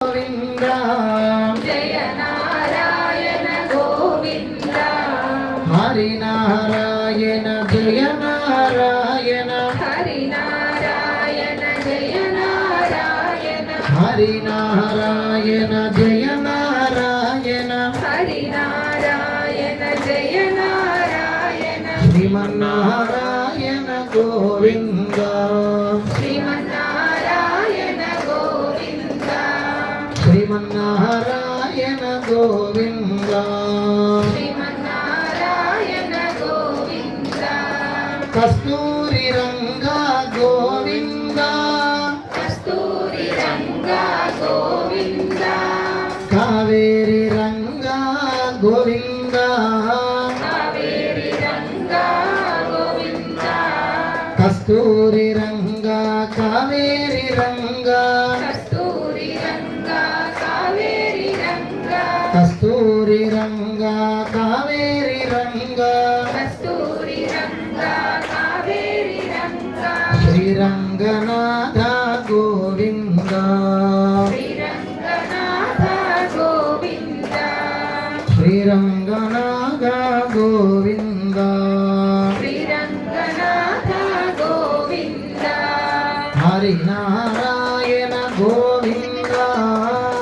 गोविंद जय नारायण गोविंद हरि नारायण जय नारायण हरि नारायण जय नारायण हरि नारायण जय नारायण हरि नारायण जय नारायण श्रीमन्नारायण गोविंद श्रीमन्नारायण गोविंद श्रीमन्नारायण गोविंद श्रीमन्नारायण गोविंद कस्तूरी रंगा गोविंद कस्तूरी रंगा गोविंद कावेरी रंगा गोविंद कावेरी रंगा गोविंद कस्तूरी रंगा कावेरी रंगा कस्तूरी रंगा कावेरी रंगा कस्तूरी रंगा कावेरी रंगा कस्तूरी रंगा कावेरी रंगा श्रीरंगनाथ गोविंद श्रीरंगनाथ गोविंद श्रीरंगनाथ गोविंद श्रीरंगनाथ गोविंद हरि नारायण गोविंद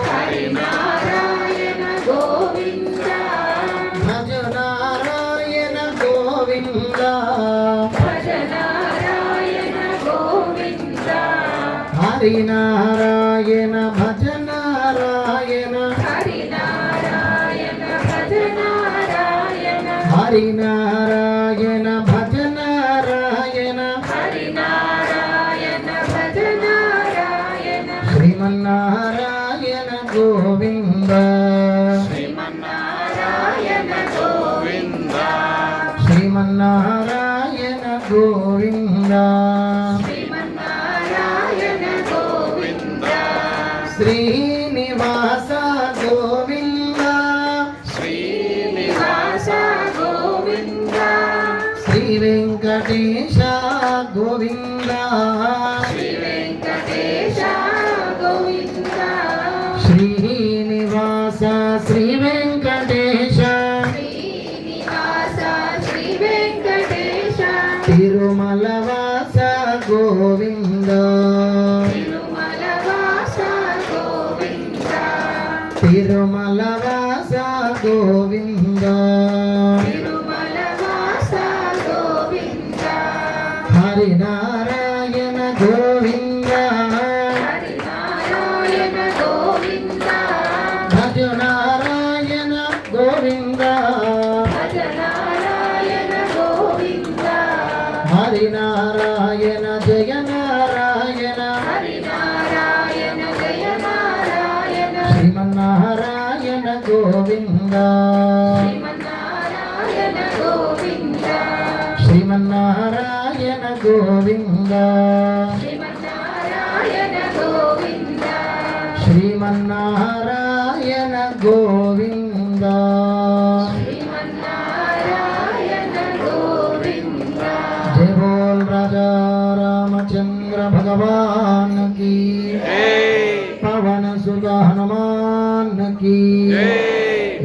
हरि नारायण गोविंद भज नारायण गोविंद भज नारायण गोविंद हरि नारायण भज नारायण हरि नारायण भज नारायण हरि नारायण भज नारायण हरि नारायण भज नारायण श्रीमन्नारायण गोविंद श्रीमन्नारायण गोविंद श्रीमन्नारायण गोविंद श्रीमन्नारायण गोविंद श्रीनिवास गोविंद श्रीनिवास गोविंद श्री वेंकटेश गोविंद श्री वेंकटेश गोविंद श्रीनिवास श्री वेंकटेश श्रीनिवास श्री वेंकटेश तिरुमलवास गोविंद तिरुमलवास गोविंद तिरुमलवास गोविंद तिरुमलवास गोविंद हरि नारायण गोविंद हरि नारायण गोविंद भज नारायण गोविंद भज नारायण गोविंद हरि नारायण जय नारायण हरि नारायण जय नारायण श्रीमन्नारायण गोविंद श्रीमन्नारायण गोविंद श्रीमन्नारायण गोविंद श्रीमन्नारायण गोविंद श्रीमन्नारायण गोविंद श्रीमन्नारायण गोविंद जय बोल राजा रामचंद्र भगवान की पवन सुत हनुमान की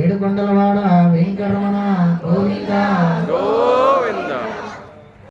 ఏడుకొండలవాడ వెంకటరమణ గోవింద